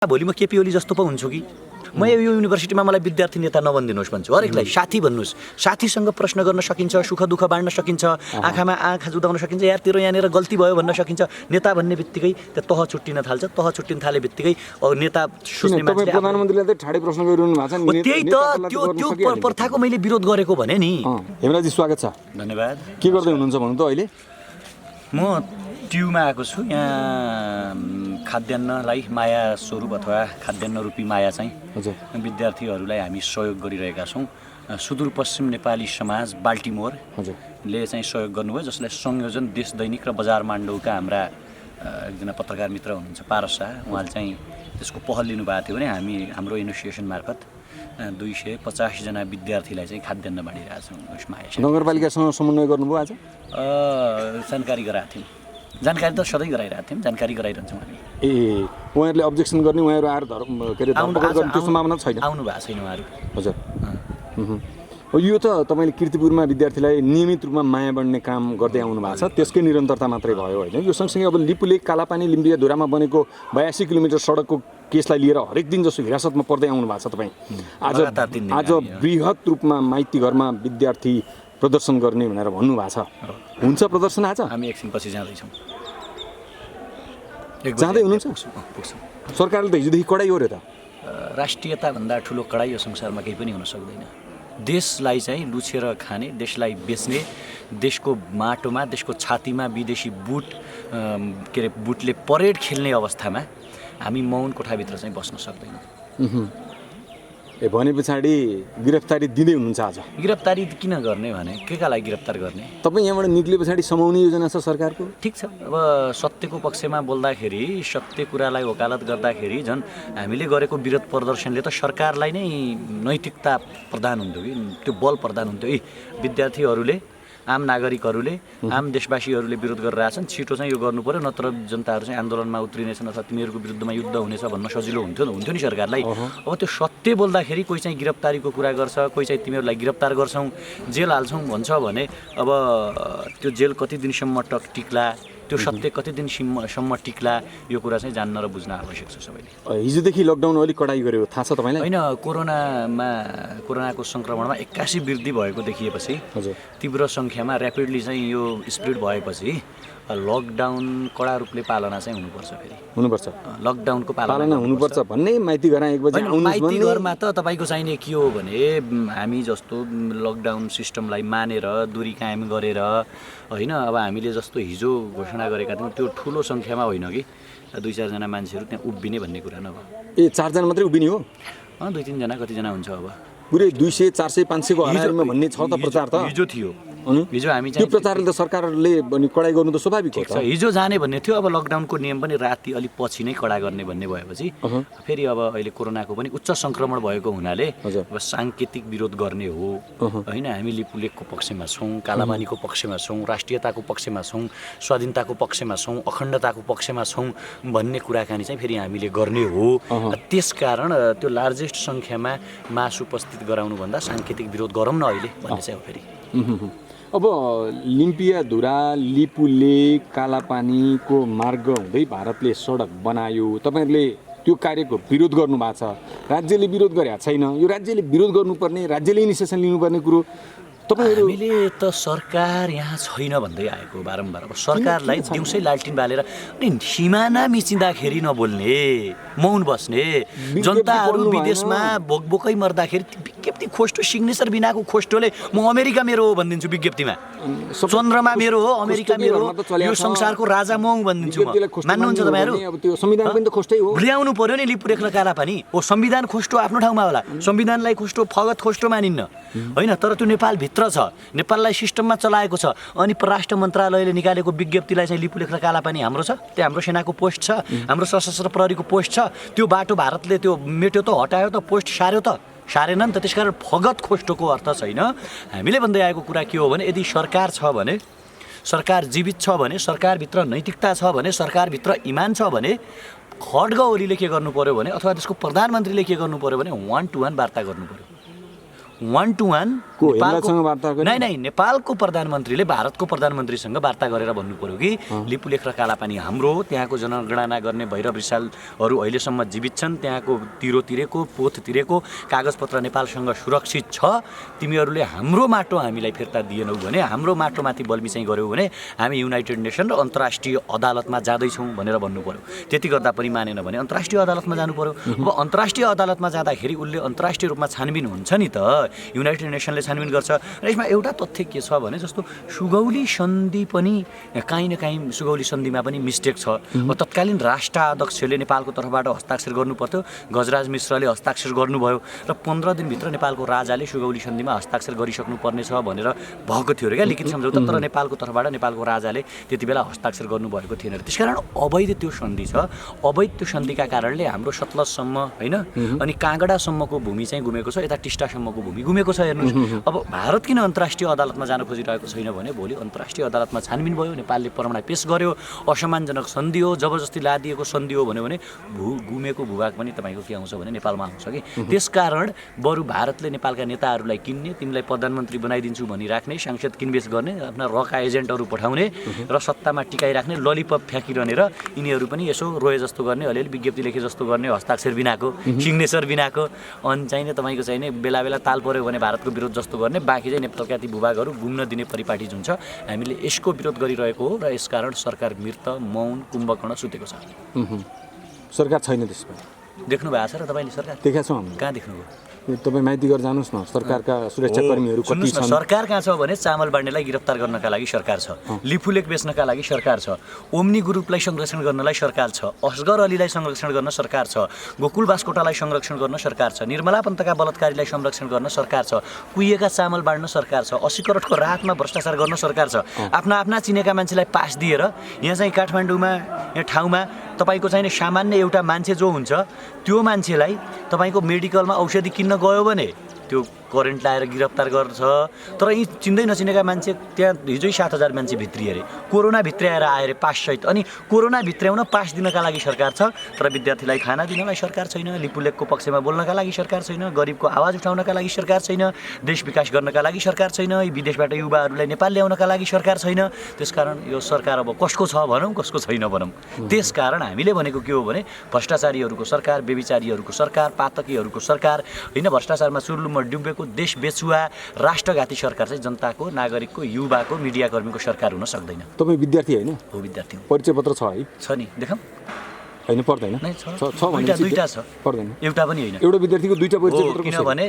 भोलि म केपी ओली जस्तो पो हुन्छु कि म यो युनिभर्सिटीमा मलाई विद्यार्थी नेता नबनिदिनुहोस् भन्छु हरेकलाई साथी भन्नुहोस् साथीसँग प्रश्न गर्न सकिन्छ सुख दुःख बाँड्न सकिन्छ आँखामा आँखा जुदाउन सकिन्छ यार तेरो यहाँनिर गल्ती भयो भन्न सकिन्छ नेता भन्ने बित्तिकै त्यो तह छुट्टिन थाल्छ तह छुट्टिन थाले बित्तिकै नेता सोच्ने मान्छे प्रधानमन्त्रीले त ठाडे प्रश्न गरिरहनु भएको छ त्यही त त्यो प्रथाको मैले विरोध गरेको भने नि हेमराजी स्वागत छ धन्यवाद के गर्दै हुनुहुन्छ भन्नु त अहिले म ट्युमा आएको छु यहाँ खाद्यान्नलाई माया स्वरूप अथवा खाद्यान्न रूपी माया चाहिँ हजुर विद्यार्थीहरूलाई हामी सहयोग गरिरहेका छौँ सुदूरपश्चिम नेपाली समाज बाल्टिमोर ले चाहिँ सहयोग गर्नुभयो जसलाई संयोजन देश दैनिक र बजार माण्डौका हाम्रा एकजना पत्रकार मित्र हुनुहुन्छ पारस शाह उहाँले चाहिँ त्यसको पहल लिनुभएको थियो भने हामी हाम्रो एसोसिएसन मार्फत 250 जना विद्यार्थीलाई चाहिँ खाद्यान्न बाँडिरहेका छौँ यस माया नगरपालिकासँग समन्वय गर्नुभयो आज जानकारी गराएको थियौँ जानकारी त सधैँ गराइरहेको थियौँ जानकारी गराइरहन्छौँ हामी ए उहाँहरूले अब्जेक्सन गर्ने उहाँहरू आएर के अरे धरपकड गर्ने त्यो सम्भावना छैन आउनु भएको छैन उहाँहरू हजुर यो त तपाईँले कीर्तिपुरमा विद्यार्थीलाई नियमित रूपमा माया बढ्ने काम गर्दै आउनु भएको छ त्यसकै निरन्तरता मात्रै भयो होइन यो सँगसँगै अब लिपुले कालापानी लिम्बिया धुरामा बनेको 82 किलोमिटर सडकको केसलाई लिएर हरेक दिन जसो हिरासतमा पर्दै आउनु भएको छ तपाईँ आज बृहत रूपमा माइती घरमा विद्यार्थी प्रदर्शन गर्ने भनेर भन्नुभएको छ हुन्छ प्रदर्शन आज हामी एकछिन पछि जाँदैछौँ जाँदै हुनुहुन्छ सरकारले त हिजोदेखि कडाइ गर्यो त राष्ट्रियताभन्दा ठुलो कडाइ यो संसारमा केही पनि हुन सक्दैन देशलाई चाहिँ लुछेर खाने देशलाई बेच्ने देशको माटोमा देशको छातीमा विदेशी बुट के अरे बुटले परेड खेल्ने अवस्थामा हामी मौन कोठाभित्र चाहिँ बस्न सक्दैनौँ ए भने पछाडि गिरफ्तारी दिँदै हुनुहुन्छ आज गिरफ्तारी किन गर्ने भने केका लागि गिरफ्तार गर्ने तपाईँ यहाँबाट निक्ले पछाडि समाउने योजना छ सरकारको ठिक छ अब सत्यको पक्षमा बोल्दाखेरि सत्य कुरालाई वकालत गर्दाखेरि झन् हामीले गरेको विरोध प्रदर्शनले त सरकारलाई नै नैतिकता प्रदान हुन्थ्यो कि त्यो बल प्रदान हुन्थ्यो विद्यार्थीहरूले आम नागरिकहरूले आम देशवासीहरूले विरोध गरिरहेछन् छिटो चाहिँ यो गर्नु पर्यो नत्र जनताहरू चाहिँ आन्दोलनमा उत्रिनेछन् अथवा तिमीहरूको विरुद्धमा युद्ध हुनेछ भन्न सजिलो हुन्थ्यो नि सरकारलाई अब त्यो सत्य बोल्दाखेरि कोही चाहिँ गिरफ्तारीको कुरा गर्छ कोही चाहिँ तिमीहरूलाई गिरफ्तार गर्छौँ जेल हाल्छौँ भन्छ भने अब त्यो जेल कति दिनसम्म टिक्ला त्यो सत्य कति दिनसम्म टिक्ला यो कुरा चाहिँ जान्न र बुझ्न आवश्यक छ सबैले हिजोदेखि लकडाउन अलिक कडाइ गर्यो थाहा छ तपाईँलाई होइन कोरोनाको सङ्क्रमणमा 81 वृद्धि भएको देखिएपछि तीव्र सङ्ख्यामा ऱ्यापिडली चाहिँ यो स्प्रेड भएपछि लकडाउन कडा रूपले पालना चाहिँ हुनुपर्छ फेरि हुनुपर्छ लकडाउनको पालना हुनुपर्छ भन्ने माइती घर 1 बजे माइती घरमा त तपाईँको चाहिने के हो भने हामी जस्तो लकडाउन सिस्टमलाई मानेर दूरी कायम गरेर होइन अब हामीले जस्तो हिजो घोषणा गरेका थियौँ त्यो ठुलो सङ्ख्यामा होइन कि 2-4 जना मान्छेहरू त्यहाँ उभिने भन्ने कुरा नभयो 4 जना मात्रै उभिने हो 2-3 जना कतिजना हुन्छ अब पुरै 200 400 500 को हरारमा भन्ने छ त प्रचार त हिजो थियो हिजो हामी त्यो प्रचारले त सरकारले कडाइ गर्नु त स्वाभाविक हो त हिजो जाने भन्ने थियो अब लकडाउनको नियम पनि राति अलिक पछि नै कडा गर्ने भन्ने भएपछि फेरि अब अहिले कोरोनाको पनि उच्च सङ्क्रमण भएको हुनाले अब साङ्केतिक विरोध गर्ने हो होइन हामी लिपुलेकको पक्षमा छौँ कालापानीको पक्षमा छौँ राष्ट्रियताको पक्षमा छौँ स्वाधीनताको पक्षमा छौँ अखण्डताको पक्षमा छौँ भन्ने कुराकानी चाहिँ फेरि हामीले गर्ने हो त्यसकारण त्यो लार्जेस्ट सङ्ख्यामा मास उपस्थित गराउनुभन्दा साङ्केतिक विरोध गरौँ न अहिले भन्ने चाहिँ हो फेरि अब लिम्पिया धुरा लिपुले कालापानीको मार्ग हुँदै भारतले सडक बनायो तपाईँहरूले त्यो कार्यको विरोध गर्नु भएको छ राज्यले विरोध गरेको छैन यो राज्यले विरोध गर्नुपर्ने राज्यले इनिसिएसन लिनुपर्ने कुरो हामीले त सरकार यहाँ छैन भन्दै आएको बारम्बार अब सरकारलाई दिउँसै लालटिन बालेर सिमाना मिचिँदाखेरि नबोल्ने मौन बस्ने जनताहरू विदेशमा बोकबोकै मर्दाखेरि विज्ञप्ति खोस्टो सिग्नेचर बिनाको खोस्टोले म अमेरिका मेरो हो भनिदिन्छु विज्ञप्तिमा चन्द्रमा मेरो हो अमेरिका मेरो हो यो संसारको राजा म भनिदिन्छु म मान्नुहुन्छ तपाईँहरू ल्याउनु पर्यो नि लिपुलेख र कालापानी हो संविधान खोस्टो आफ्नो ठाउँमा होला संविधानलाई खोस्टो फगत खोस्टो मानिन्न होइन तर त्यो नेपालभित्र छ नेपाललाई सिस्टममा चलाएको छ अनि परराष्ट्र मन्त्रालयले निकालेको विज्ञप्तिलाई चाहिँ लिपुलेख र कालापानी हाम्रो छ त्यो हाम्रो सेनाको पोस्ट छ हाम्रो सशस्त्र प्रहरीको पोस्ट छ त्यो बाटो भारतले त्यो मेट्यो त हटायो त पोस्ट सार्यो त सारेन नि त त्यसकारण फगत खोस्टोको अर्थ छैन हामीले भन्दै आएको कुरा के हो भने यदि सरकार छ भने सरकार जीवित छ भने सरकारभित्र नैतिकता छ भने सरकारभित्र इमान छ भने खड्ग ओलीले के गर्नु पर्यो भने अथवा त्यसको प्रधानमन्त्रीले के गर्नु पर्यो भने 1-to-1 वार्ता गर्नु पर्यो 1 to 1 को हेमराजसँग वार्ता गर्ने? नै नेपालको प्रधानमन्त्रीले भारतको प्रधानमन्त्रीसँग वार्ता गरेर भन्नु पर्यो कि लिपुलेख र कालापानी हाम्रो हो, त्यहाँको जनगणना गर्ने भैरव रिसालहरू अहिलेसम्म जीवित छन्, त्यहाँको तिरेको पोथ तिरेको कागजपत्र नेपालसँग सुरक्षित छ, तिमीहरूले हाम्रो माटो हामीलाई फिर्ता दिएनौ भने, हाम्रो माटोमाथि बलमिचाइ गर्यौ भने हामी युनाइटेड नेसन र अन्तर्राष्ट्रिय अदालतमा जाँदैछौँ भनेर भन्नु पर्यो। त्यति गर्दा पनि मानेन भने अन्तर्राष्ट्रिय अदालतमा जानु पर्यो। अब अन्तर्राष्ट्रिय अदालतमा जाँदाखेरि उसले अन्तर्राष्ट्रिय रूपमा छानबिन हुन्छ नि त, युनाइटेड नेसनले छानबिन गर्छ। र यसमा एउटा तथ्य के छ भने जस्तो सुगौली सन्धि पनि काहीँ न काहीँ सुगौली सन्धिमा पनि मिस्टेक छ। तत्कालीन राष्ट्राध्यक्षले नेपालको तर्फबाट हस्ताक्षर गर्नु पर्थ्यो, गजराज मिश्रले हस्ताक्षर गर्नुभयो र 15 दिनभित्र नेपालको राजाले सुगौली सन्धिमा हस्ताक्षर गरिसक्नु पर्नेछ भनेर भएको थियो अरे क्या लिखित सम्झौता। तर नेपालको तर्फबाट नेपालको राजाले त्यति बेला हस्ताक्षर गर्नुभएको थिएन। त्यसकारण अवैध त्यो सन्धि छ। अवैध त्यो सन्धिका कारणले हाम्रो सतलजसम्म होइन अनि काँगडासम्मको भूमि चाहिँ गुमेको छ, यता टिस्टासम्मको भूमि गुमेको छ। हेर्नुहोस् अब भारत किन अन्तर्राष्ट्रिय अदालतमा जान खोजिरहेको छैन भने भोलि अन्तर्राष्ट्रिय अदालतमा छानबिन भयो, नेपालले प्रमाण पेश गर्यो, असम्मानजनक सन्धि हो, जबरजस्ती लादिएको सन्धि हो भन्यो भने गुमेको भूभाग पनि तपाईँको के आउँछ भने नेपालमा आउँछ कि। त्यसकारण बरु भारतले नेपालका नेताहरूलाई किन्ने, तिमीलाई प्रधानमन्त्री बनाइदिन्छु भनिराख्ने, सांसद किनबेच गर्ने, आफ्ना रका एजेन्टहरू पठाउने र सत्तामा टिकाइराख्ने, ललिपप फ्याँकिरहने र यिनीहरू पनि यसो रोए जस्तो गर्ने, अलिअलि विज्ञप्ति लेखे जस्तो गर्ने, हस्ताक्षर बिनाको, सिग्नेचर बिनाको, अनि चाहिने तपाईँको चाहिने बेला बेला ताल पर्यो भने भारतको विरोध जस्तो गर्ने, बाँकी चाहिँ नेपालका ती भूभागहरू घुम्न दिने परिपाटी जुन छ हामीले यसको विरोध गरिरहेको हो। र यसकारण सरकार मृत मौन कुम्भकर्ण सुतेको छ। सरकार छैन त्यसमा देख्नु भएको छ र तपाईँले सरकार देखाएको छौँ हामी। कहाँ देख्नुभयो? तपाईँ माइती गरेर जानुहोस् न, सरकारका सुरक्षाकर्मीहरू कति सुन्नुहोस् न, छन्? सरकार कहाँ छ भने चामल बाँड्नेलाई गिरफ्तार गर्नका लागि सरकार छ, लिपुलेख बेच्नका लागि सरकार छ, ओम्नी ग्रुपलाई संरक्षण गर्नलाई सरकार छ, असगर अलीलाई संरक्षण गर्न सरकार छ, गोकुल बास्कोटालाई संरक्षण गर्न सरकार छ, निर्मला पन्तका बलात्कारीलाई संरक्षण गर्न सरकार छ, कुहिएका चामल बाँड्न सरकार छ, 80 करोडको राहतमा भ्रष्टाचार गर्न सरकार छ। आफ्ना चिनेका मान्छेलाई पास दिएर यहाँ चाहिँ काठमाडौँमा यहाँ ठाउँमा तपाईँको चाहिँ सामान्य एउटा मान्छे जो हुन्छ त्यो मान्छेलाई तपाईँको मेडिकलमा औषधि किन्न गयो भने त्यो करेन्ट लाएर गिरफ्तार गर्छ। तर यी चिन्दै नचिनेका मान्छे त्यहाँ हिजै 7,000 मान्छे भित्रिए अरे, कोरोना भित्र्याएर आए अरे पाससहित। अनि कोरोना भित्र्याउन पास दिनका लागि सरकार छ, तर विद्यार्थीलाई खाना दिनलाई सरकार छैन, लिपुलेखको पक्षमा बोल्नका लागि सरकार छैन, गरिबको आवाज उठाउनका लागि सरकार छैन, देश विकास गर्नका लागि सरकार छैन, विदेशबाट युवाहरूलाई नेपाल ल्याउनका लागि सरकार छैन। त्यसकारण यो सरकार अब कसको छ भनौँ, कसको छैन भनौँ। त्यसकारण हामीले भनेको के हो भने भ्रष्टाचारीहरूको सरकार, व्यभिचारीहरूको सरकार, पातकीहरूको सरकार होइन, भ्रष्टाचारमा चुर्लुममा डुबेको देश बेचुवा राष्ट्रघाती सरकार चाहिँ जनताको, नागरिकको, युवाको, मिडियाकर्मीको सरकार हुन सक्दैन। तपाईँ विद्यार्थी होइन? हो, विद्यार्थी हुँ। परिचय पत्र छ है? छ नि, देखाउँ? होइन, पर्दैन। दुईटा छ, पर्दैन, एउटा पनि होइन। एउटा विद्यार्थीको दुईटा परिचय पत्र? किनभने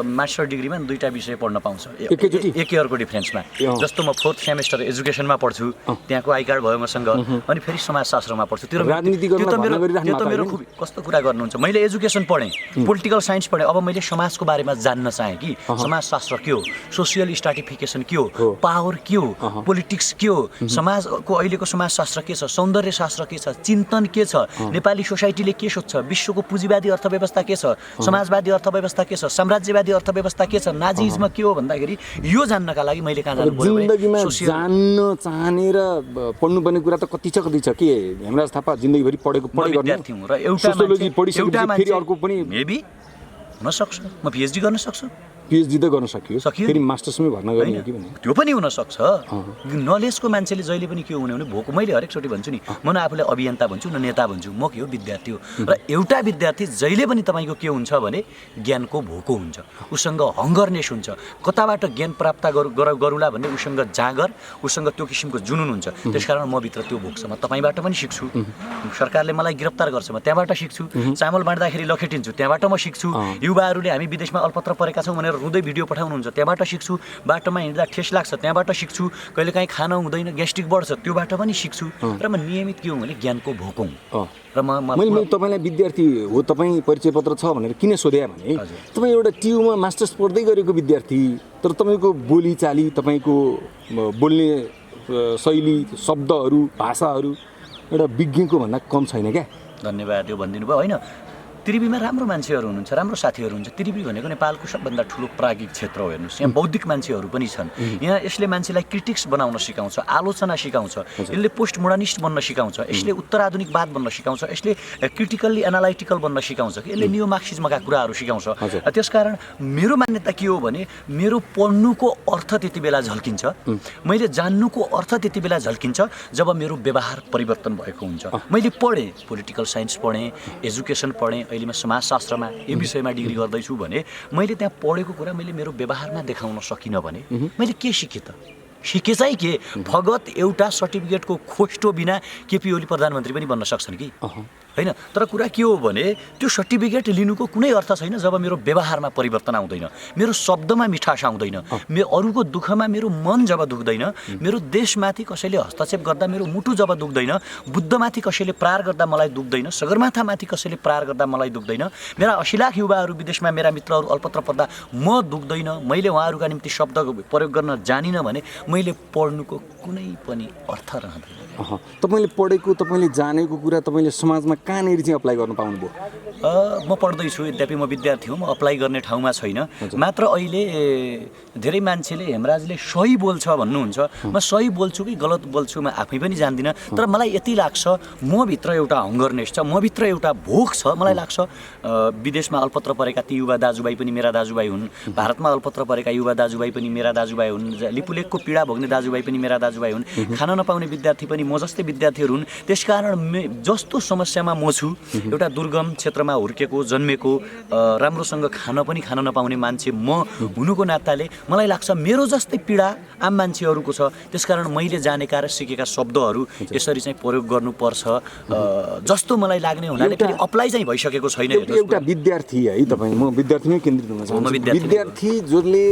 मास्टर डिग्रीमा दुईटा विषय पढ्न पाउँछ एकैचोटि, एक इयरको डिफ्रेन्समा। जस्तो म 4th सेमेस्टर एजुकेसनमा पढ्छु, त्यहाँको आई कार्ड भयो मसँग, अनि फेरि समाजशास्त्रमा पढ्छु। त्यो त मेरो खुबी। कस्तो कुरा गर्नुहुन्छ? मैले एजुकेसन पढेँ, पोलिटिकल साइन्स पढेँ, अब मैले समाजको बारेमा जान्न चाहेँ कि समाजशास्त्र के हो, सोसियल स्ट्राटिफिकेसन के हो, पावर के हो, पोलिटिक्स के हो, समाजको अहिलेको समाजशास्त्र के छ, सौन्दर्यशास्त्र के छ, चिन्तन के छ, नेपाली सोसाइटीले के सोच्छ, विश्वको पुँजीवादी अर्थव्यवस्था के छ, समाजवादी अर्थव्यवस्था के छ, साम्राज्यवादी अर्थव्यवस्था के छ, नाजिज्म के हो भन्दाखेरि यो जान्नका लागि मैले कहाँ जानु पर्यो? जिन्दगीमा जान्न चाहने र पढ्नुपर्ने कुरा त कति छ के हेमराज थापा जिन्दगीभरि पढेको विद्यार्थी हुँ र सोसियोलोजी पढिसकेपछि फेरि अर्को पनि मेबी हुन सक्छ, म पिएचडी गर्न सक्छु। पिएचडी त गर्न सकियो, फेरि मास्टर्समै भर्ना गर्ने हो कि भने त्यो पनि हुनसक्छ। नलेजको मान्छेले जहिले पनि के हुने भने भोको, मैले हरेकचोटि भन्छु नि, म न आफूलाई अभियन्ता भन्छु न नेता भन्छु, म के हो विद्यार्थी हो। र एउटा विद्यार्थी जहिले पनि तपाईँको के हुन्छ भने ज्ञानको भोको हुन्छ, उसँग हङ्गरनेस हुन्छ, कताबाट ज्ञान प्राप्त गरौँला भन्ने उसँग जाँगर, उसँग त्यो किसिमको जुनुन हुन्छ। त्यसकारण म भित्र त्यो भोक छ, म तपाईँबाट पनि सिक्छु। सरकारले मलाई गिरफ्तार गर्छ, म त्यहाँबाट सिक्छु। चामल बाँड्दाखेरि लखेटिन्छु, त्यहाँबाट म सिक्छु। युवाहरूले हामी विदेशमा अल्पत्र परेका छौँ भनेर रुँदै भिडियो पठाउनुहुन्छ, त्यहाँबाट सिक्छु। बाटोमा हिँड्दा ठेस लाग्छ, त्यहाँबाट सिक्छु। कहिलेकाहीँ खाना हुँदैन, ग्यास्ट्रिक बढ्छ, त्योबाट पनि सिक्छु। र म नियमित के हुँ भने ज्ञानको भोक हुँ। र मैले तपाईँलाई विद्यार्थी हो, तपाईँ परिचय पत्र छ भनेर किन सोधेँ भने तपाईँ एउटा टियुमा मास्टर्स पढ्दै गरेको विद्यार्थी, तर तपाईँको बोलीचाली, तपाईँको बोल्ने शैली, शब्दहरू, भाषाहरू एउटा विज्ञको भन्दा कम छैन क्या। धन्यवाद, यो भनिदिनु भयो होइन। त्रिवीमा राम्रो मान्छेहरू हुनुहुन्छ, राम्रो साथीहरू हुन्छ। त्रिवी भनेको नेपालको सबभन्दा ठुलो प्राज्ञिक क्षेत्र हो। हेर्नुहोस्, यहाँ बौद्धिक मान्छेहरू पनि छन्। यहाँ यसले मान्छेलाई क्रिटिक्स बनाउन सिकाउँछ, आलोचना सिकाउँछ, यसले पोस्ट मोडर्निस्ट बन्न सिकाउँछ, यसले उत्तराधुनिकवाद बन्न सिकाउँछ, यसले क्रिटिकल्ली एनालाइटिकल बन्न सिकाउँछ, यसले नियो मार्क्सिज्मका कुराहरू सिकाउँछ। त्यसकारण मेरो मान्यता के हो भने मेरो पढ्नुको अर्थ त्यति बेला झल्किन्छ, मैले जान्नुको अर्थ त्यति बेला झल्किन्छ जब मेरो व्यवहार परिवर्तन भएको हुन्छ। मैले पढेँ, पोलिटिकल साइन्स पढेँ, एजुकेसन पढेँ, अहिले म समाजशास्त्रमा यो विषयमा डिग्री गर्दैछु भने मैले त्यहाँ पढेको कुरा मैले मेरो व्यवहारमा देखाउन सकिनँ भने मैले के सिकेँ त? सिके चाहिँ के? फगत एउटा सर्टिफिकेटको खोस्टो बिना केपी ओली प्रधानमन्त्री पनि बन्न सक्छन् कि होइन? तर कुरा के हो भने त्यो सर्टिफिकेट लिनुको कुनै अर्थ छैन जब मेरो व्यवहारमा परिवर्तन आउँदैन, मेरो शब्दमा मिठास आउँदैन, अरूको दुःखमा मेरो मन जब दुख्दैन, मेरो देशमाथि कसैले हस्तक्षेप गर्दा मेरो मुटु जब दुख्दैन, बुद्धमाथि कसैले प्रहार गर्दा मलाई दुख्दैन, सगरमाथामाथि कसैले प्रहार गर्दा मलाई दुख्दैन, मेरा 80 लाख युवाहरू विदेशमा मेरा मित्रहरू अल्पत्र पर्दा म दुख्दैन, मैले उहाँहरूका निम्ति शब्द प्रयोग गर्न जानिनँ भने मैले पढ्नुको कुनै पनि अर्थ रहँदैन। तपाईँले पढेको, तपाईँले जानेको कुरा तपाईँले समाजमा कहाँनिर चाहिँ अप्लाई गर्न पाउनुभयो? म पढ्दैछु, यद्यपि म विद्यार्थी हुँ, म अप्लाई गर्ने ठाउँमा छैन। मात्र अहिले धेरै मान्छेले हेमराजले सही बोल्छ भन्नुहुन्छ। म सही बोल्छु कि गलत बोल्छु म आफै पनि जान्दिनँ, तर मलाई यति लाग्छ मभित्र एउटा हङ्गरनेस छ, मभित्र एउटा भोक छ। मलाई लाग्छ विदेशमा अल्पत्र परेका ती युवा दाजुभाइ पनि मेरा दाजुभाइ हुन्, भारतमा अल्पत्र परेका युवा दाजुभाइ पनि मेरा दाजुभाइ हुन्, लिपुलेकको पीडा भोग्ने दाजुभाइ पनि मेरा दाजुभाइ हुन्, खान नपाउने विद्यार्थी पनि म जस्तै विद्यार्थीहरू हुन्। त्यसकारण जस्तो समस्यामा म छु, एउटा दुर्गम क्षेत्रमा हुर्केको जन्मेको, राम्रोसँग खान पनि खान नपाउने मान्छे म हुनुको नाताले मलाई लाग्छ मेरो जस्तै पीडा आम मान्छेहरूको छ। त्यसकारण मैले जानेका र सिकेका शब्दहरू यसरी चाहिँ प्रयोग गर्नुपर्छ जस्तो मलाई लाग्ने हुनाले फेरि अप्लाई चाहिँ भइसकेको छैन। एउटा विद्यार्थी है तपाईँ, म विद्यार्थीमै केन्द्रित हुन चाहन्छु। विद्यार्थी जसले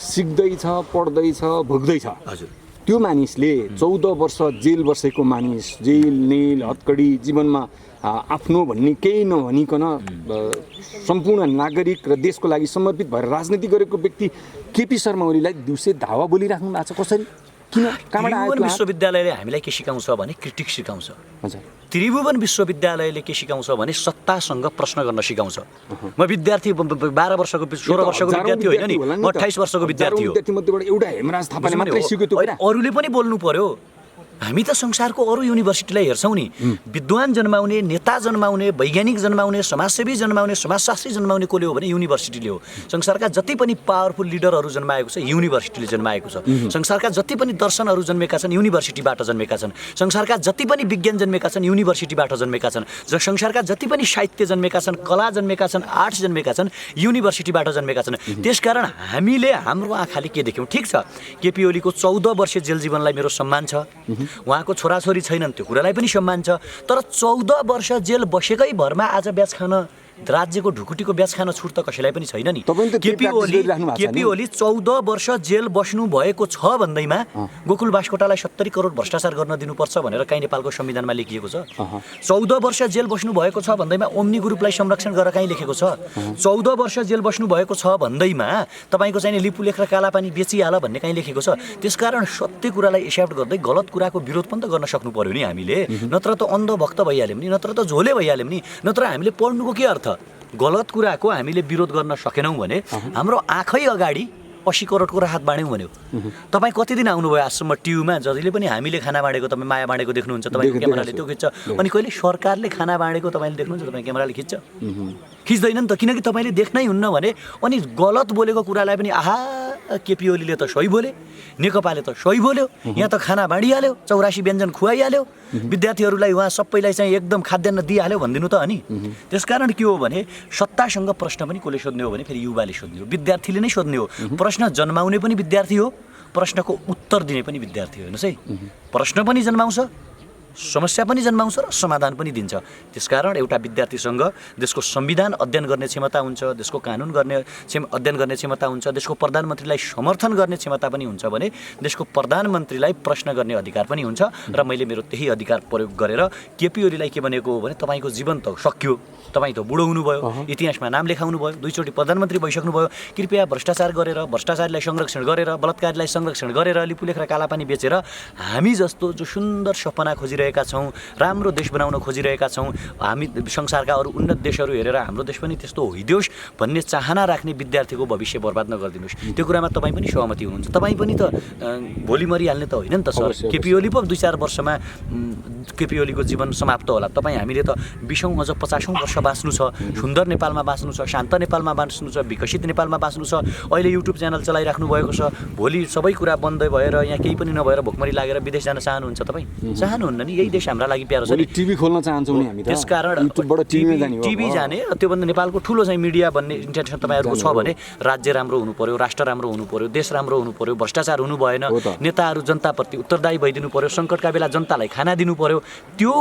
सिक्दैछ, पढ्दैछ, भोग्दैछ, हजुर, त्यो मानिसले 14 वर्ष जेल बसेको मानिस, जेल नेल हतकडी जीवनमा आफ्नो भन्ने केही नभनिकन सम्पूर्ण नागरिक र देशको लागि समर्पित भएर राजनीति गरेको व्यक्ति केपी शर्मा ओलीलाई दिउँसै धावा बोलिराख्नु भएको छ। कसरी, किन, कहाँबाट आयो? त्रिभुवन विश्वविद्यालयले हामीलाई के सिकाउँछ भने क्रिटिक सिकाउँछ। त्रिभुवन विश्वविद्यालयले के सिकाउँछ भने सत्तासँग प्रश्न गर्न सिकाउँछ। म विद्यार्थी 12 वर्षको 16 वर्षको विद्यार्थी होइन नि, म 28 वर्षको विद्यार्थी हो। एउटा हेमराज थापाले मात्रै सिक्यो त्यो कुरा? अरूले पनि बोल्नु पर्यो। हामी त संसारको अरू युनिभर्सिटीलाई हेर्छौँ नि, विद्वान जन्माउने, नेता जन्माउने, वैज्ञानिक जन्माउने, समाजसेवी जन्माउने, समाजशास्त्री जन्माउने कसले हो भने युनिभर्सिटीले हो। संसारका जति पनि पावरफुल लिडरहरू जन्माएको छ युनिभर्सिटीले जन्माएको छ। संसारका जति पनि दर्शनहरू जन्मेका छन् युनिभर्सिटीबाट जन्मेका छन्। संसारका जति पनि विज्ञान जन्मेका छन् युनिभर्सिटीबाट जन्मेका छन्। संसारका जति पनि साहित्य जन्मेका छन्, कला जन्मेका छन्, आर्ट्स जन्मेका छन्, युनिभर्सिटीबाट जन्मेका छन्। त्यसकारण हामीले हाम्रो आँखाले के देख्यौँ? ठिक छ, केपी ओलीको 14 वर्षीय जेल जीवनलाई मेरो सम्मान छ, उहाँको छोराछोरी छैनन् त्यो कुरालाई पनि सम्मान छ, तर 14 वर्ष जेल बसेकै भरमा आज ब्याज खान, राज्यको ढुकुटीको ब्याज खान छुट त कसैलाई पनि छैन नि। केपी ओली 14 वर्ष जेल बस्नु भएको छ भन्दैमा गोकुल बास्कोटालाई 70 करोड भ्रष्टाचार गर्न दिनुपर्छ भनेर काहीँ नेपालको संविधानमा लेखिएको छ? 14 वर्ष जेल बस्नु भएको छ भन्दैमा ओम्नी ग्रुपलाई संरक्षण गरेर काहीँ लेखेको छ? 14 वर्ष जेल बस्नु भएको छ भन्दैमा तपाईँको चाहिँ लिपुलेख र कालापानी बेचिहाल भन्ने काहीँ लेखेको छ? त्यसकारण सत्य कुरालाई एक्सेप्ट गर्दै गलत कुराको विरोध पनि त गर्न सक्नु पर्यो नि हामीले, नत्र त अन्धभक्त भइहाल्यौँ नि, नत्र त झोले भइहाल्यौँ नि, नत्र हामीले पढ्नुको के अर्थ? गलत कुराको हामीले विरोध गर्न सकेनौँ भने हाम्रो आँखै अगाडि 80 करोडको राहत बाँड्यौँ भन्यो। तपाईँ कति दिन आउनुभयो आजसम्म ट्युबमा? जहिले पनि हामीले खाना बाँडेको तपाईँ माया बाँडेको देख्नुहुन्छ, तपाईँको क्यामेराले त्यो खिच्छ, अनि कहिले सरकारले खाना बाँडेको तपाईँले देख्नुहुन्छ, तपाईँ क्यामेराले खिच्छ? खिच्दैन नि त, किनकि तपाईँले देख्नै हुन्न भने। अनि गलत बोलेको कुरालाई पनि आहा केपी ओलीले त सही बोले, नेकपाले त सही बोल्यो, यहाँ त खाना बाँडिहाल्यो, 84 व्यञ्जन खुवाइहाल्यो, विद्यार्थीहरूलाई उहाँ सबैलाई चाहिँ एकदम खाद्यान्न दिइहाल्यो भनिदिनु त अनि। त्यसकारण के हो भने सत्तासँग प्रश्न पनि कसले सोध्ने हो भने फेरि युवाले सोध्ने हो, विद्यार्थीले नै सोध्ने हो। प्रश्न जन्माउने पनि विद्यार्थी हो, प्रश्नको उत्तर दिने पनि विद्यार्थी हो। हेर्नुहोस् है, प्रश्न पनि जन्माउँछ, समस्या पनि जन्माउँछ र समाधान पनि दिन्छ। त्यसकारण एउटा विद्यार्थीसँग देशको संविधान अध्ययन गर्ने क्षमता हुन्छ, देशको कानुन अध्ययन गर्ने क्षमता हुन्छ, देशको प्रधानमन्त्रीलाई समर्थन गर्ने क्षमता पनि हुन्छ भने देशको प्रधानमन्त्रीलाई प्रश्न गर्ने अधिकार पनि हुन्छ। र मैले मेरो त्यही अधिकार प्रयोग गरेर केपी ओलीलाई के भनेको हो भने तपाईँको जीवन त सकियो, तपाईँ त बुढो हुनुभयो, इतिहासमा नाम लेखाउनु भयो, 2 चोटि प्रधानमन्त्री भइसक्नुभयो, कृपया भ्रष्टाचार गरेर, भ्रष्टाचारीलाई संरक्षण गरेर, बलात्कारीलाई संरक्षण गरेर, लिपुलेख र कालापानी बेचेर हामी जस्तो जो सुन्दर सपना खोजिरहेको खोजिरहेका छौँ, राम्रो देश बनाउन खोजिरहेका छौँ, हामी संसारका अरू उन्नत देशहरू हेरेर हाम्रो देश पनि त्यस्तो होइदियोस् भन्ने चाहना राख्ने विद्यार्थीको भविष्य बर्बाद नगरिदिनुहोस्। त्यो कुरामा तपाईँ पनि सहमति हुनुहुन्छ? तपाईँ पनि त भोलि मरिहाल्ने त होइन नि त सर। केपी ओली पो 2-4 वर्षमा केपी ओलीको जीवन समाप्त होला। तपाईँ हामीले त 20औँ अझ 50औँ वर्ष बाँच्नु छ, सुन्दर नेपालमा बाँच्नु छ, शान्त नेपालमा बाँच्नु छ, विकसित नेपालमा बाँच्नु छ। अहिले युट्युब च्यानल चलाइराख्नु भएको छ, भोलि सबै कुरा बन्द भएर यहाँ केही पनि नभएर भोकमरी लागेर विदेश जान चाहनुहुन्छ तपाईँ? चाहनुहुन्न नि, यही देश हाम्रा लागि प्यारो छ नि। टिभी खोल्न चाहन्छौँ नि हामी त, त्यसकारण टिभी जाने त्योभन्दा नेपालको ठुलो चाहिँ मिडिया भन्ने इन्टेन्सन तपाईँहरूको छ भने राज्य राम्रो हुनु पर्यो, राष्ट्र राम्रो हुनु पर्यो, देश राम्रो हुनु पर्यो, भ्रष्टाचार हुनु भएन, नेताहरू जनताप्रति उत्तरदायी भइदिनु पर्यो, सङ्कटका बेला जनतालाई खाना दिनु पर्यो। त्यो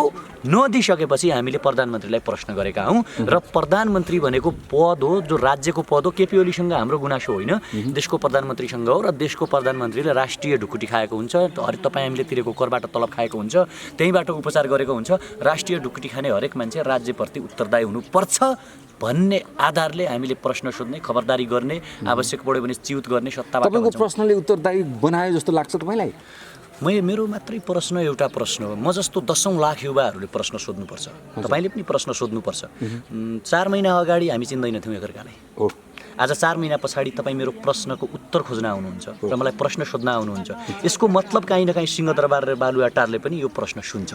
नदिइसकेपछि हामीले प्रधानमन्त्रीलाई प्रश्न गरेका हौँ र प्रधानमन्त्री भनेको पद हो, जो राज्यको पद हो। केपी ओलीसँग हाम्रो गुनासो होइन, देशको प्रधानमन्त्रीसँग हो। र देशको प्रधानमन्त्रीले राष्ट्रिय ढुकुटी खाएको हुन्छ, तपाईँ हामीले तिरेको करबाट तलब खाएको हुन्छ, त्यहीँबाट उपचार गरेको हुन्छ। राष्ट्रिय ढुकुटी खाने हरेक मान्छे राज्यप्रति उत्तरदायी हुनुपर्छ भन्ने आधारले हामीले प्रश्न सोध्ने, खबरदारी गर्ने, आवश्यक पऱ्यो भने च्युत गर्ने सत्ताबाट। तपाईँको प्रश्नले उत्तरदायी बनायो जस्तो लाग्छ तपाईँलाई? मेरो मात्रै प्रश्न एउटा प्रश्न हो। म जस्तो 10औँ लाख युवाहरूले प्रश्न सोध्नुपर्छ, तपाईँले पनि प्रश्न सोध्नुपर्छ। 4 महिना अगाडि हामी चिन्दैनथ्यौँ एकअर्कालाई। आज 4 महिना पछाडि तपाईँ मेरो प्रश्नको उत्तर खोज्न आउनुहुन्छ र मलाई प्रश्न सोध्न आउनुहुन्छ। यसको मतलब काहीँ न काहीँ सिंहदरबार र बालुवाटारले पनि यो प्रश्न सुन्छ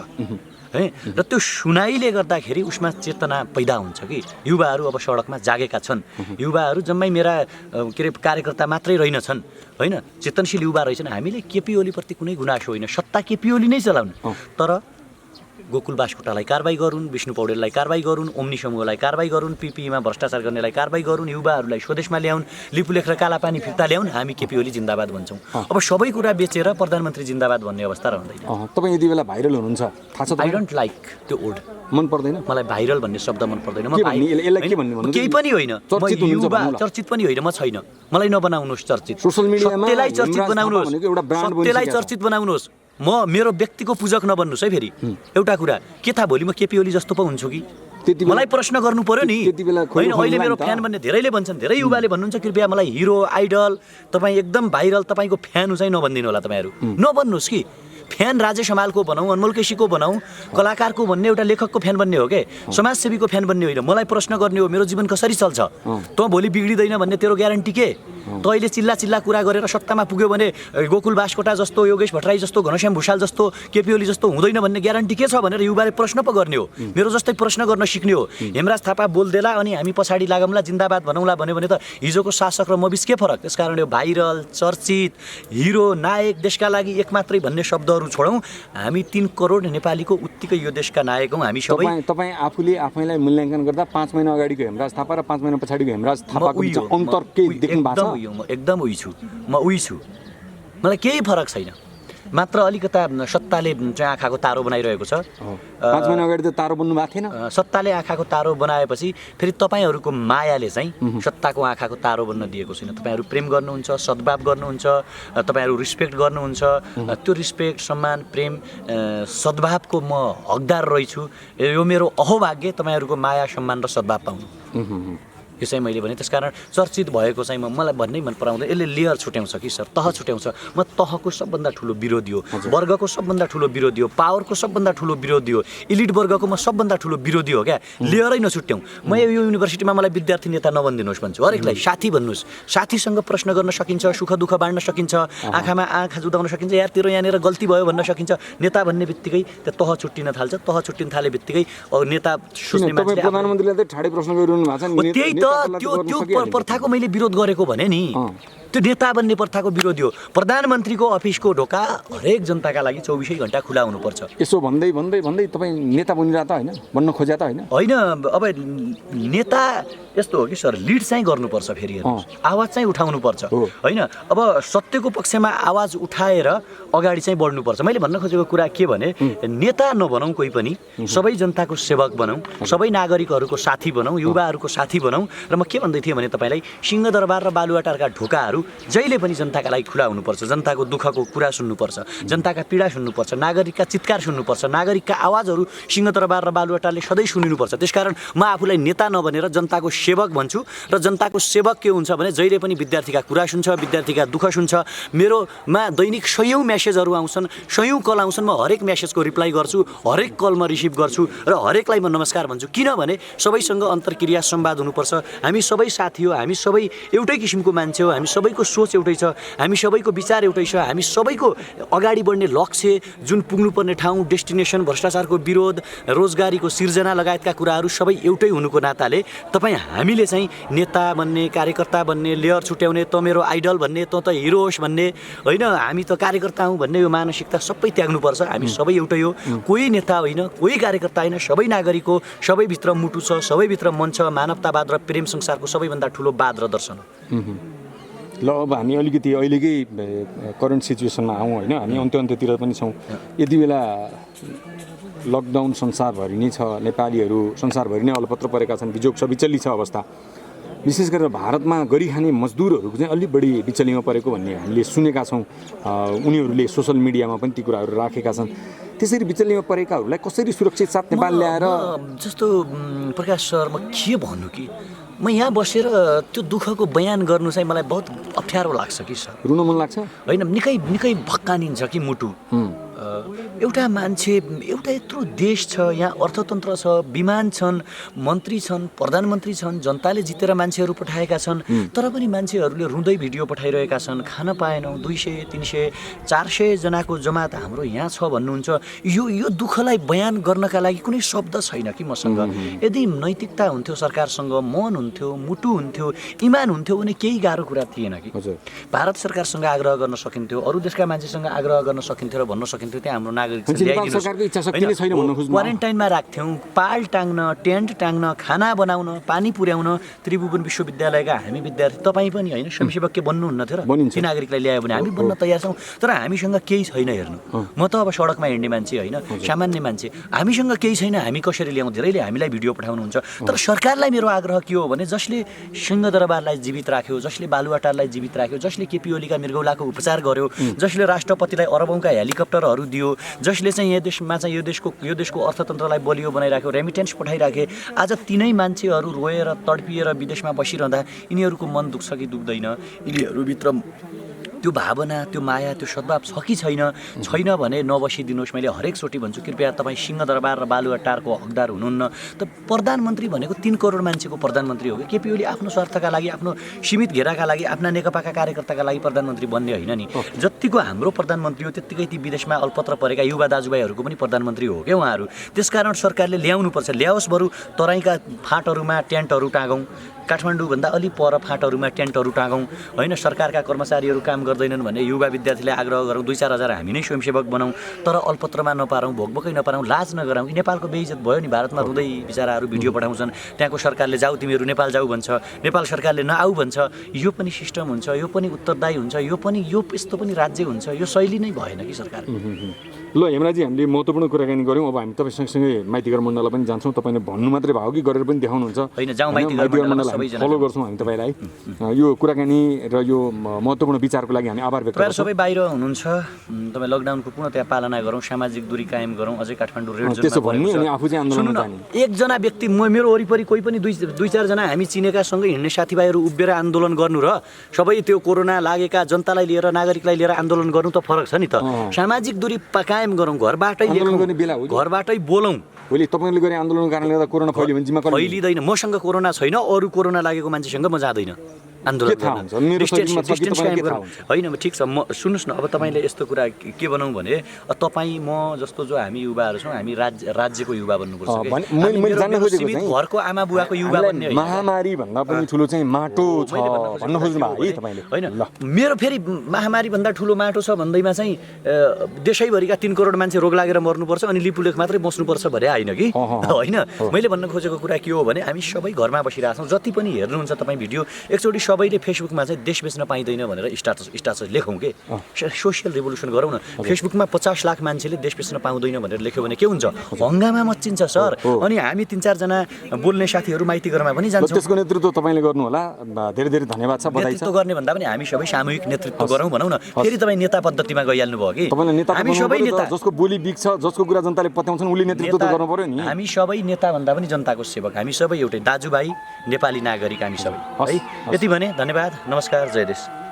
है। र त्यो सुनाइले गर्दाखेरि उसमा चेतना पैदा हुन्छ कि युवाहरू अब सडकमा जागेका छन्। युवाहरू जम्मै मेरा कार्यकर्ता मात्रै रहेनछन् होइन, चेतनशील युवा रहेछन्। हामीले केपी ओलीप्रति कुनै गुनासो होइन, सत्ता केपी ओली नै चलाउनु, तर गोकुल बास्कोटालाई कारबाही गरून्, विष्णु पौडेललाई कारबाही गरून्, ओम्नी समूहलाई कारबाही गरून्, पिपीमा भ्रष्टाचार गर्नेलाई कारबाही गरून्, युवाहरूलाई स्वदेशमा ल्याउन्, लिपुलेख र कालापानी फिर्ता ल्याउन्, हामी केपी ओली जिन्दाबाद भन्छौँ। अब सबै कुरा बेचेर प्रधानमन्त्री जिन्दाबाद भन्ने अवस्था रहँदैन। तपाईँ यति बेला भाइरल हुनुहुन्छ, थाहा छ? आई डोन्ट लाइक त्यो वर्ड, मन पर्दैन मलाई। भाइरल भन्ने शब्द मन पर्दैन। केही पनि होइन, चर्चित पनि होइन, म छैन। मलाई नबनाउनुहोस् चर्चित, सत्यलाई चर्चित बनाउनुहोस्, सत्यलाई चर्चित बनाउनुहोस्। मेरो व्यक्तिको पूजक नबन्नुहोस् है। फेरि एउटा कुरा के थाहा, भोलि म केपी ओली जस्तो पो हुन्छु कि? मलाई प्रश्न गर्नु पर्यो नि होइन। अहिले मेरो फ्यान भन्ने धेरैले भन्छन्, धेरै युवाले भन्नुहुन्छ कृपया मलाई हिरो आइडल, तपाईँ एकदम भाइरल, तपाईँको फ्यान चाहिँ नभनिदिनु होला। तपाईँहरू नबन्नुहोस् कि। फ्यान राजेश हमालको बनाऊ, अनमोल केसीको बनाऊ, कलाकारको भन्ने, एउटा लेखकको फ्यान बन्ने हो के, समाजसेवीको फ्यान बन्ने होइन। मलाई प्रश्न गर्ने हो मेरो जीवन कसरी चल्छ, तँ भोलि बिग्रिँदैन भन्ने तेरो ग्यारेन्टी के? तँ अहिले चिल्ला कुरा गरेर सत्तामा पुग्यो भने गोकुल बास्कोटा जस्तो, योगेश भट्टराई जस्तो, घनश्याम भुषाल जस्तो, केपी ओली जस्तो हुँदैन भन्ने ग्यारेन्टी के छ भनेर युवाले प्रश्न पो गर्ने हो। मेरो जस्तै प्रश्न गर्न सिक्ने हो। हेमराज थापा बोल्देला अनि हामी पछाडि लागौँला, जिन्दाबाद भनौँला भन्यो भने त हिजोको शासक र म बिच के फरक? त्यसकारण यो भाइरल, चर्चित, हिरो, नायक, देशका लागि एक मात्रै भन्ने शब्दहरू छोडौँ। हामी 3 करोड नेपालीको उत्तिकै यो देशका नायक हौँ हामी सबै। तपाईँ आफूले आफैलाई मूल्याङ्कन गर्दा 5 महिना अगाडिको हेमराज थापा र 5 महिना पछाडिको हेमराज थापाको बिच अन्तर केही देख्नु भएको छ? म एकदम उही छु, म उही छु। मलाई केही फरक छैन, मात्र अलिकता सत्ताले चाहिँ आँखाको तारो बनाइरहेको छ। 5 महिना अगाडि त तारो बन्नु भएको थिएन। सत्ताले आँखाको तारो बनाएपछि फेरि तपाईँहरूको मायाले चाहिँ सत्ताको आँखाको तारो बन्न दिएको छैन। तपाईँहरू प्रेम गर्नुहुन्छ, सद्भाव गर्नुहुन्छ, तपाईँहरू रिस्पेक्ट गर्नुहुन्छ। त्यो रिस्पेक्ट, सम्मान, प्रेम, सद्भावको म हकदार रहेछु। यो मेरो अहोभाग्य तपाईँहरूको माया, सम्मान र सद्भाव पाउनु। यो चाहिँ मैले भने। त्यसकारण चर्चित भएको चाहिँ मलाई भन्नै मन पराउँदैन। यसले लेयर छुट्याउँछ कि सर, तह छुट्याउँछ। म तहको सबभन्दा ठुलो विरोधी हो, वर्गको सबभन्दा ठुलो विरोधी हो, पावरको सबभन्दा ठुलो विरोधी हो, इलिट वर्गको म सबभन्दा ठुलो विरोधी हो क्या। लेयरै नछुट्याउँ। म यो युनिभर्सिटीमा मलाई विद्यार्थी नेता नबनिदिनुहोस् भन्छु, हरेकलाई साथी भन्नुहोस्। साथीसँग प्रश्न गर्न सकिन्छ, सुख दुःख बाँड्न सकिन्छ, आँखामा आँखा जुदाउन सकिन्छ, यार तेरो यहाँनिर गल्ती भयो भन्न सकिन्छ। नेता भन्ने बित्तिकै त्यो तह छुट्टिन थाल्छ। तह छुट्टिन थाले बित्तिकै नेता सोच्ने मान्छेले प्रधानमन्त्रीले त ठाडै प्रश्न गरिरहनु भएको छ। त्यो प्रथाको मैले विरोध गरेको भने नि, त्यो नेता बन्ने प्रथाको विरोधी हो। प्रधानमन्त्रीको अफिसको ढोका हरेक जनताका लागि 24 घण्टा खुला हुनुपर्छ। यसो भन्दै तपाईँ नेता बनिरहेको त होइन, बन्न खोज्या त होइन? होइन, अब नेता यस्तो हो कि सर, लिड चाहिँ गर्नुपर्छ। फेरि आवाज चाहिँ उठाउनुपर्छ होइन। अब सत्यको पक्षमा आवाज उठाएर अगाडि चाहिँ बढ्नुपर्छ। मैले भन्न खोजेको कुरा के भने, नेता नबनाउँ कोही पनि, सबै जनताको सेवक बनाउँ, सबै नागरिकहरूको साथी बनाउँ, युवाहरूको साथी बनाउँ। र म के भन्दै थिएँ भने तपाईँलाई, सिंहदरबार र बालुवाटारका ढोकाहरू जहिले पनि जनताका लागि खुला हुनुपर्छ, जनताको दुःखको कुरा सुन्नुपर्छ, जनताका पीडा सुन्नुपर्छ, नागरिकका चित्कार सुन्नुपर्छ, नागरिकका आवाजहरू सिंहदरबार र बालुवाटारले सधैँ सुनिनुपर्छ। त्यसकारण म आफूलाई नेता नबनेर जनताको सेवक भन्छु र जनताको सेवक के हुन्छ भने जहिले पनि विद्यार्थीका कुरा सुन्छ, विद्यार्थीका दुःख सुन्छ। मेरोमा दैनिक सयौँ मेसेजहरू आउँछन्, सयौँ कल आउँछन्, म हरेक मेसेजको रिप्लाई गर्छु, हरेक कल म रिसिभ गर्छु र हरेकलाई म नमस्कार भन्छु। किनभने सबैसँग अन्तर्क्रिया संवाद हुनुपर्छ। हामी सबै साथी हो, हामी सबै एउटै किसिमको मान्छे हो, हामी सबैको सोच एउटै छ, हामी सबैको विचार एउटै छ, हामी सबैको अगाडि बढ्ने लक्ष्य, जुन पुग्नुपर्ने ठाउँ, डेस्टिनेसन, भ्रष्टाचारको विरोध, रोजगारीको सिर्जना लगायतका कुराहरू सबै एउटै हुनुको नाताले हामीले चाहिँ नेता भन्ने, कार्यकर्ता भन्ने, लेयर छुट्याउने, त मेरो आइडल भन्ने, त हिरो होस् भन्ने होइन, हामी त कार्यकर्ता हौँ भन्ने यो मानसिकता सबै त्याग्नुपर्छ। हामी सबै एउटै हो, कोही नेता होइन, कोही कार्यकर्ता होइन, सबै नागरिक हो, सबैभित्र मुटु छ, सबैभित्र मन छ, मानवतावाद र प्रेम संसारको सबैभन्दा ठुलो वाद र दर्शन हो। ल अब हामी अलिकति अहिलेकै करेन्ट सिचुएसनमा आउँ होइन, हामी अन्त्यतिर पनि छौँ। यति बेला लकडाउन संसारभरि नै छ, नेपालीहरू संसारभरि नै अलपत्र परेका छन्, बिजोग छ, विचल्ली छ अवस्था। विशेष गरेर भारतमा गरी खाने मजदुरहरूको चाहिँ अलि बढी विचल्लीमा परेको भन्ने हामीले सुनेका छौँ। उनीहरूले सोसल मिडियामा पनि ती कुराहरू राखेका छन्। त्यसरी विचल्लीमा परेकाहरूलाई कसरी सुरक्षित साथ नेपाल ल्याएर जस्तो प्रकाश सर, म के भन्नु कि म यहाँ बसेर त्यो दुःखको बयान गर्नु चाहिँ मलाई बहुत अप्ठ्यारो लाग्छ कि सर। रुन मन लाग्छ होइन, निकै भक्कानिन्छ कि मुटु। एउटा मान्छे, एउटा यत्रो देश छ, यहाँ अर्थतन्त्र छ, विमान छन्, मन्त्री छन्, प्रधानमन्त्री छन्, जनताले जितेर मान्छेहरू पठाएका छन्, तर पनि मान्छेहरूले रुँदै भिडियो पठाइरहेका छन्, खान पाएनौँ, 200, 300, 400 जनाको जमात हाम्रो यहाँ छ भन्नुहुन्छ। यो दुःखलाई बयान गर्नका लागि कुनै शब्द छैन कि मसँग। यदि नैतिकता हुन्थ्यो सरकारसँग, मन हुन्थ्यो, मुटु हुन्थ्यो, इमान हुन्थ्यो भने केही गाह्रो कुरा थिएन कि। भारत सरकारसँग आग्रह गर्न सकिन्थ्यो, अरू देशका मान्छेसँग आग्रह गर्न सकिन्थ्यो र भन्न सकिन्थ्यो त्यहाँ हाम्रो क्वारेन्टाइनमा राख्थ्यौँ, पाल टाङ्न, टेन्ट टाङ्न, खाना बनाउन, पानी पुर्याउन। त्रिभुवन विश्वविद्यालयका हामी विद्यार्थी, तपाईँ पनि होइन स्वयंसेवक के बन्नुहुन्न थियो र ती नागरिकलाई ल्यायो भने हामी बन्न तयार छौँ। तर हामीसँग केही छैन। हेर्नु, म त अब सडकमा हिँड्ने मान्छे होइन, सामान्य मान्छे, हामीसँग केही छैन। हामी कसरी ल्याउँ? धेरैले हामीलाई भिडियो पठाउनुहुन्छ। तर सरकारलाई मेरो आग्रह के हो भने जसले सिंहदरबारलाई जीवित राख्यो, जसले बालुवाटारलाई जीवित राख्यो, जसले केपी ओलीका मृगौलाको उपचार गर्यो, जसले राष्ट्रपतिलाई अरबौँका हेलिकप्टरहरू दियो, जसले चाहिँ यो देशमा चाहिँ यो देशको अर्थतन्त्रलाई बलियो बनाइराख्यो, रेमिटेन्स पठाइराखे, आज तिनै मान्छेहरू रोएर तडपिएर विदेशमा बसिरहँदा यिनीहरूको मन दुख्छ कि दुख्दैन? यिनीहरूभित्र त्यो भावना, त्यो माया, त्यो सद्भाव छ कि छैन भने नबसिदिनुहोस्। मैले हरेकचोटि भन्छु, कृपया तपाईँ सिंहदरबार र बालुवाटारको हकदार हुनुहुन्न। त प्रधानमन्त्री भनेको 3 करोड मान्छेको प्रधानमन्त्री हो कि? केपी ओली आफ्नो स्वार्थका लागि, आफ्नो सीमित घेराका लागि, आफ्ना नेकपाका कार्यकर्ताका लागि प्रधानमन्त्री बन्ने होइन नि। जतिको हाम्रो प्रधानमन्त्री हो त्यत्तिकै ती विदेशमा अल्पत्र परेका युवा दाजुभाइहरूको पनि प्रधानमन्त्री हो क्या उहाँहरू। त्यसकारण सरकारले ल्याउनुपर्छ। ल्याओस्, बरु तराईका फाँटहरूमा टेन्टहरू टाँगौँ, काठमाडौँभन्दा अलि पर फाँटहरूमा टेन्टहरू टाँगौँ होइन। सरकारका कर्मचारीहरू काम गर्दैनन् भने युवा विद्यार्थीलाई आग्रह गरौँ, 2-4 हजार हामी नै स्वयंसेवक बनाऊँ, तर अल्पत्रमा नपारौँ, भोकभोकै नपारौँ, लाज नगराउँ। नेपालको बेइज्जत भयो नि। भारतमा रुँदै बिचराहरू भिडियो पठाउँछन्, त्यहाँको सरकारले जाऊ तिमीहरू नेपाल जाऊ भन्छ, नेपाल सरकारले नआऊ भन्छ। यो पनि सिस्टम हुन्छ, यो पनि उत्तरदायी हुन्छ, यस्तो पनि राज्य हुन्छ। यो शैली नै भएन कि सरकार। ल हेमराजी, हामीले महत्त्वपूर्ण कुराकानी गऱ्यौँ। अब हामी तपाईँ सँगसँगै माइतीघर मण्डललाई पनि जान्छौँ। तपाईँले भन्नु मात्रै भयो कि गरेर पनि देखाउनुहुन्छ? होइन, जाउँ माइतीघर मण्डललाई फलो गर्छौँ हामी तपाईँलाई। यो कुराकानी र यो महत्त्वपूर्ण विचारको लागि हामी आभार व्यक्त गर्छौँ। सबै बाहिर हुनुहुन्छ, तपाईँ लकडाउनको पूर्ण त्यहाँ पालना गरौँ, सामाजिक दूरी कायम गरौँ। अझै काठमाडौँ रेड जोनमा त्यसो भन्ने अनि आफू चाहिँ आन्दोलनमा जाने एकजना व्यक्ति, मेरो वरिपरि कोही पनि 2-4 जना हामी चिनेका सँगै हिँड्ने साथीभाइहरू उभिएर आन्दोलन गर्नु र सबै त्यो कोरोना लागेका जनतालाई लिएर, नागरिकलाई लिएर आन्दोलन गर्नु त फरक छ नि त। सामाजिक दूरी कायम गरौँ, घरबाटै बोलौँ। अहिले तपाईँले गरे आन्दोलनको कारणले गर्दा कोरोना फैल्यो भने जिम्मा फैलिँदैन। मसँग कोरोना छैन, अरू कोरोना लागेको मान्छेसँग म जाँदैन आन्दोलन होइन। ठिक छ, म सुन्नुहोस् न, अब तपाईँले यस्तो कुरा के बनाउँ भने तपाईँ म जस्तो जो हामी युवाहरू छौँ, हामी राज्यको युवा बन्नुपर्छ। घरको आमा बुवाको युवा बन्ने महामारी भन्दा पनि ठुलो चाहिँ माटो छ भन्न खोज्नु भयो है तपाईँले? होइन, मेरो फेरि महामारी भन्दा ठुलो माटो छ भन्दैमा चाहिँ देशैभरिका 3 करोड मान्छे रोग लागेर मर्नुपर्छ अनि लिपुलेख मात्रै बस्नुपर्छ भने होइन कि? होइन, मैले भन्न खोजेको कुरा के हो भने हामी सबै घरमा बसिरहेको छौँ। जति पनि हेर्नुहुन्छ तपाईँ भिडियो, एकचोटि सबैले फेसबुकमा चाहिँ देश बेच्न पाइँदैन भनेर स्टाटस लेखौँ के सोसियल रिभोल्युसन गरौँ न फेसबुकमा 50 लाख मान्छेले देश बेच्न पाउँदैन भनेर लेख्यो भने के हुन्छ हङ्गामा मच्चिन्छ सर अनि हामी 3-4 जना बोल्ने साथीहरू माइती घरमा पनि जान्छौँ त्यसको नेतृत्व तपाईँले गर्नु होला धेरै धेरै धन्यवाद छ बधाई छ नेतृत्व गर्ने भन्दा पनि हामी सबै सामूहिक नेतृत्व गरौँ भनौँ न फेरि तपाईँ नेता पद्धतिमा गइहाल्नु भयो कि तपाईँले नेता हामी सबै नेता जसको बोली बिग्छ जसको कुरा जनताले पत्याउँछन् उसले नेतृत्व त गर्नु पर्यो नि हामी सबै नेता भन्दा पनि जनताको सेवक हामी सबै एउटै दाजुभाइ नेपाली नागरिक हामी सबै है यति भने धन्यवाद नमस्कार जय देश